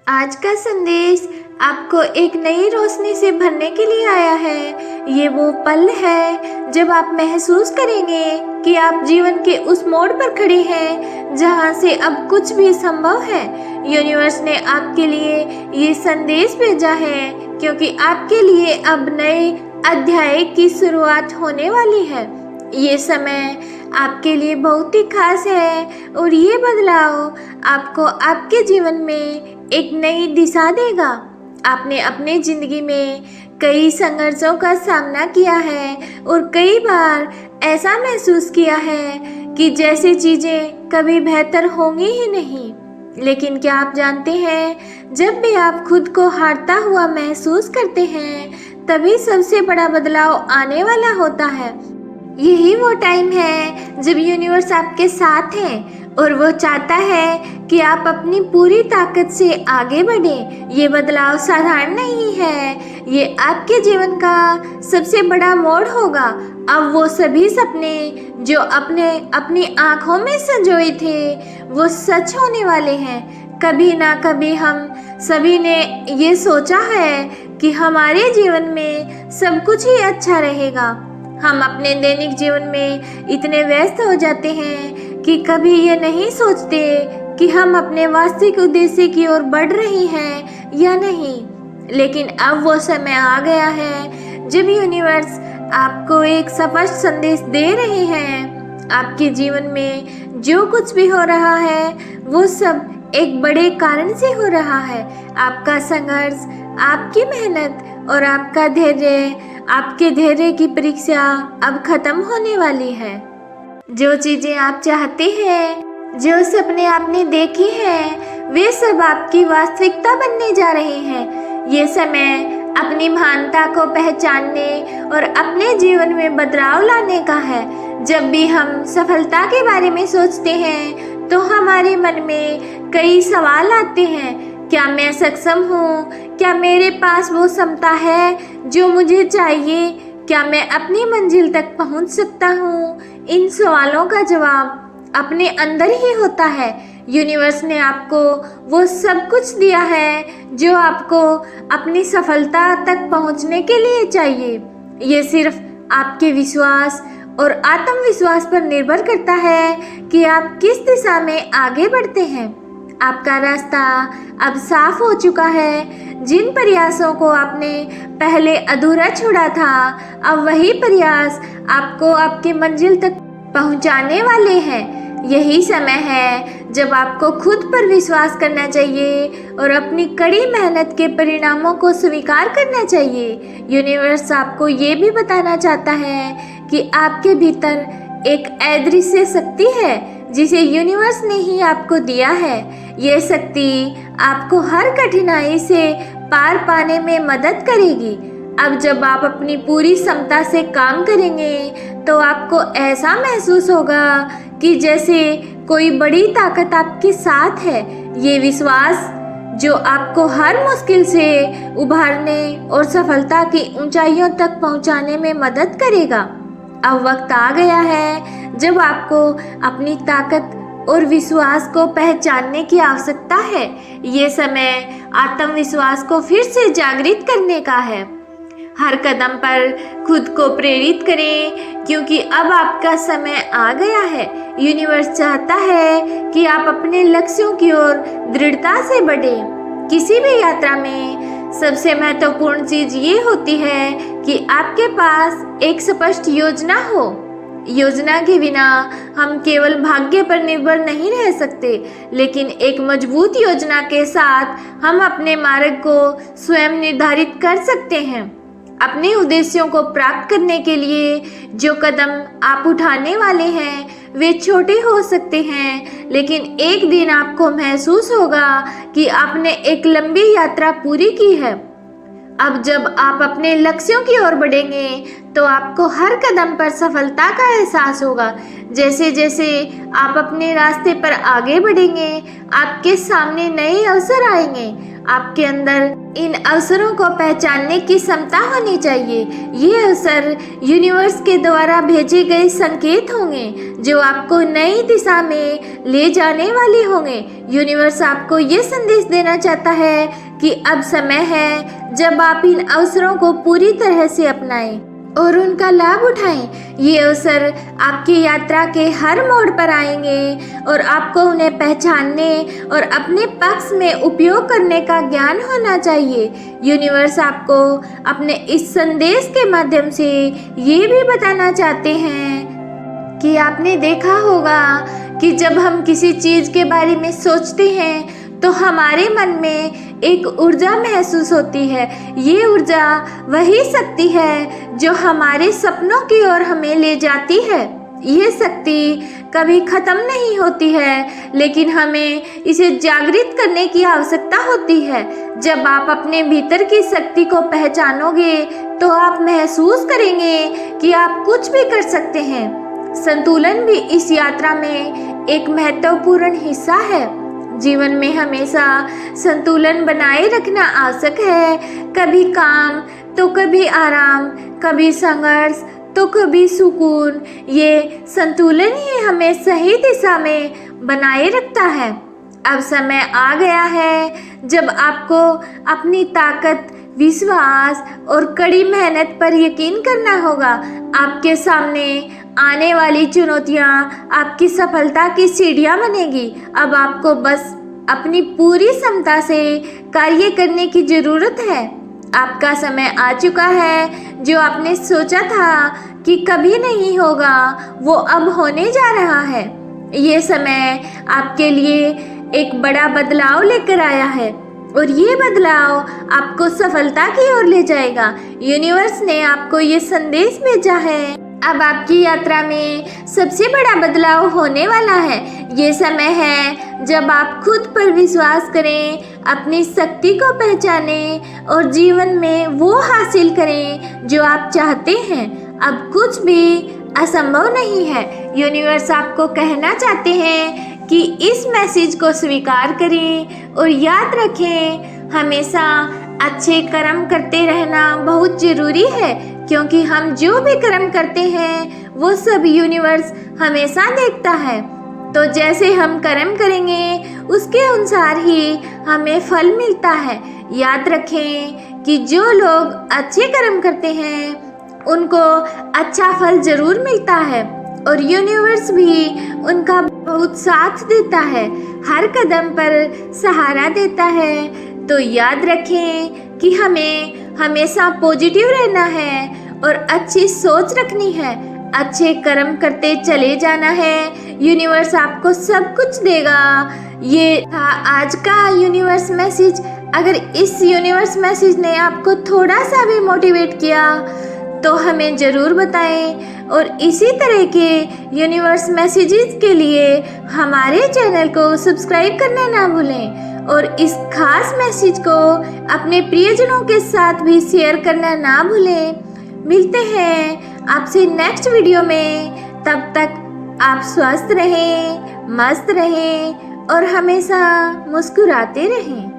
आज का संदेश आपको एक नई रोशनी से भरने के लिए आया है। ये वो पल है जब आप महसूस करेंगे कि आप जीवन के उस मोड़ पर खड़े हैं जहां से अब कुछ भी संभव है। यूनिवर्स ने आपके लिए ये संदेश भेजा है क्योंकि आपके लिए अब नए अध्याय की शुरुआत होने वाली है। ये समय आपके लिए बहुत ही खास है और ये बदलाव आपको आपके जीवन में एक नई दिशा देगा। आपने अपने ज़िंदगी में कई संघर्षों का सामना किया है और कई बार ऐसा महसूस किया है कि जैसे चीज़ें कभी बेहतर होंगी ही नहीं। लेकिन क्या आप जानते हैं, जब भी आप खुद को हारता हुआ महसूस करते हैं तभी सबसे बड़ा बदलाव आने वाला होता है। यही वो टाइम है जब यूनिवर्स आपके साथ है और वो चाहता है कि आप अपनी पूरी ताकत से आगे बढ़ें। ये बदलाव साधारण नहीं है, ये आपके जीवन का सबसे बड़ा मोड़ होगा। अब वो सभी सपने जो अपनी आँखों में संजोए थे वो सच होने वाले हैं। कभी ना कभी हम सभी ने ये सोचा है कि हमारे जीवन में सब कुछ ही अच्छा रहेगा। हम अपने दैनिक जीवन में इतने व्यस्त हो जाते हैं कि कभी ये नहीं सोचते कि हम अपने वास्तविक उद्देश्य की ओर बढ़ रहे हैं या नहीं। लेकिन अब वो समय आ गया है जब यूनिवर्स आपको एक स्पष्ट संदेश दे रहे हैं। आपके जीवन में जो कुछ भी हो रहा है वो सब एक बड़े कारण से हो रहा है। आपका संघर्ष, आपकी मेहनत और आपका धैर्य, आपके धैर्य की परीक्षा अब खत्म होने वाली है। जो चीजें आप चाहते हैं, जो सपने आपने देखे हैं, वे सब आपकी वास्तविकता बनने जा रहे हैं। ये समय अपनी महानता को पहचानने और अपने जीवन में बदलाव लाने का है। जब भी हम सफलता के बारे में सोचते हैं तो हमारे मन में कई सवाल आते हैं। क्या मैं सक्षम हूँ? क्या मेरे पास वो क्षमता है जो मुझे चाहिए? क्या मैं अपनी मंजिल तक पहुँच सकता हूँ? इन सवालों का जवाब अपने अंदर ही होता है। यूनिवर्स ने आपको वो सब कुछ दिया है जो आपको अपनी सफलता तक पहुँचने के लिए चाहिए। ये सिर्फ आपके विश्वास और आत्मविश्वास पर निर्भर करता है कि आप किस दिशा में आगे बढ़ते हैं। आपका रास्ता अब साफ हो चुका है। जिन प्रयासों को आपने पहले अधूरा छोड़ा था, अब वही प्रयास आपको आपके मंजिल तक पहुंचाने वाले हैं। यही समय है जब आपको खुद पर विश्वास करना चाहिए और अपनी कड़ी मेहनत के परिणामों को स्वीकार करना चाहिए। यूनिवर्स आपको ये भी बताना चाहता है कि आपके भीतर एक अदृश्य शक्ति है जिसे यूनिवर्स ने ही आपको दिया है। ये शक्ति आपको हर कठिनाई से पार पाने में मदद करेगी। अब जब आप अपनी पूरी क्षमता से काम करेंगे तो आपको ऐसा महसूस होगा कि जैसे कोई बड़ी ताकत आपके साथ है। ये विश्वास जो आपको हर मुश्किल से उभारने और सफलता की ऊंचाइयों तक पहुंचाने में मदद करेगा। अब वक्त आ गया है जब आपको अपनी ताकत और विश्वास को पहचानने की आवश्यकता है। ये समय आत्मविश्वास को फिर से जागृत करने का है। हर कदम पर खुद को प्रेरित करें क्योंकि अब आपका समय आ गया है। यूनिवर्स चाहता है कि आप अपने लक्ष्यों की ओर दृढ़ता से बढ़ें। किसी भी यात्रा में सबसे महत्वपूर्ण चीज ये होती है कि आपके पास एक स्पष्ट योजना हो। योजना के बिना हम केवल भाग्य पर निर्भर नहीं रह सकते, लेकिन एक मजबूत योजना के साथ हम अपने मार्ग को स्वयं निर्धारित कर सकते हैं। अपने उद्देश्यों को प्राप्त करने के लिए जो कदम आप उठाने वाले हैं वे छोटे हो सकते हैं, लेकिन एक दिन आपको महसूस होगा कि आपने एक लंबी यात्रा पूरी की है। अब जब आप अपने लक्ष्यों की ओर बढ़ेंगे तो आपको हर कदम पर सफलता का एहसास होगा। जैसे जैसे आप अपने रास्ते पर आगे बढ़ेंगे, आपके सामने नए अवसर आएंगे आपके अंदर इन अवसरों को पहचानने की क्षमता होनी चाहिए। ये अवसर यूनिवर्स के द्वारा भेजे गए संकेत होंगे जो आपको नई दिशा में ले जाने वाले होंगे। यूनिवर्स आपको ये संदेश देना चाहता है कि अब समय है जब आप इन अवसरों को पूरी तरह से अपनाएं और उनका लाभ उठाएं। ये अवसर आपकी यात्रा के हर मोड़ पर आएंगे और आपको उन्हें पहचानने और अपने पक्ष में उपयोग करने का ज्ञान होना चाहिए। यूनिवर्स आपको अपने इस संदेश के माध्यम से ये भी बताना चाहते हैं कि आपने देखा होगा कि जब हम किसी चीज़ के बारे में सोचते हैं तो हमारे मन में एक ऊर्जा महसूस होती है। ये ऊर्जा वही शक्ति है जो हमारे सपनों की ओर हमें ले जाती है। ये शक्ति कभी ख़त्म नहीं होती है, लेकिन हमें इसे जागृत करने की आवश्यकता होती है। जब आप अपने भीतर की शक्ति को पहचानोगे तो आप महसूस करेंगे कि आप कुछ भी कर सकते हैं। संतुलन भी इस यात्रा में एक महत्वपूर्ण हिस्सा है। जीवन में हमेशा संतुलन बनाए रखना आवश्यक है। कभी काम तो कभी आराम, कभी संघर्ष तो कभी सुकून। ये संतुलन ही हमें सही दिशा में बनाए रखता है। अब समय आ गया है जब आपको अपनी ताकत, विश्वास और कड़ी मेहनत पर यकीन करना होगा। आपके सामने आने वाली चुनौतियाँ आपकी सफलता की सीढ़ियाँ बनेगी। अब आपको बस अपनी पूरी क्षमता से कार्य करने की ज़रूरत है। आपका समय आ चुका है। जो आपने सोचा था कि कभी नहीं होगा, वो अब होने जा रहा है। ये समय आपके लिए एक बड़ा बदलाव लेकर आया है और ये बदलाव आपको सफलता की ओर ले जाएगा। यूनिवर्स ने आपको ये संदेश भेजा है। अब आपकी यात्रा में सबसे बड़ा बदलाव होने वाला है। ये समय है जब आप खुद पर विश्वास करें, अपनी शक्ति को पहचानें और जीवन में वो हासिल करें जो आप चाहते हैं। अब कुछ भी असंभव नहीं है। यूनिवर्स आपको कहना चाहते हैं कि इस मैसेज को स्वीकार करें और याद रखें, हमेशा अच्छे कर्म करते रहना बहुत ज़रूरी है, क्योंकि हम जो भी कर्म करते हैं वो सब यूनिवर्स हमेशा देखता है। तो जैसे हम कर्म करेंगे उसके अनुसार ही हमें फल मिलता है। याद रखें कि जो लोग अच्छे कर्म करते हैं उनको अच्छा फल ज़रूर मिलता है और यूनिवर्स भी उनका बहुत साथ देता है, हर कदम पर सहारा देता है। तो याद रखें कि हमें हमेशा पॉजिटिव रहना है और अच्छी सोच रखनी है, अच्छे कर्म करते चले जाना है। यूनिवर्स आपको सब कुछ देगा। ये था आज का यूनिवर्स मैसेज। अगर इस यूनिवर्स मैसेज ने आपको थोड़ा सा भी मोटिवेट किया तो हमें ज़रूर बताएं और इसी तरह के यूनिवर्स मैसेजेस के लिए हमारे चैनल को सब्सक्राइब करना ना भूलें और इस खास मैसेज को अपने प्रियजनों के साथ भी शेयर करना ना भूलें। मिलते हैं आपसे नेक्स्ट वीडियो में। तब तक आप स्वस्थ रहें, मस्त रहें और हमेशा मुस्कुराते रहें।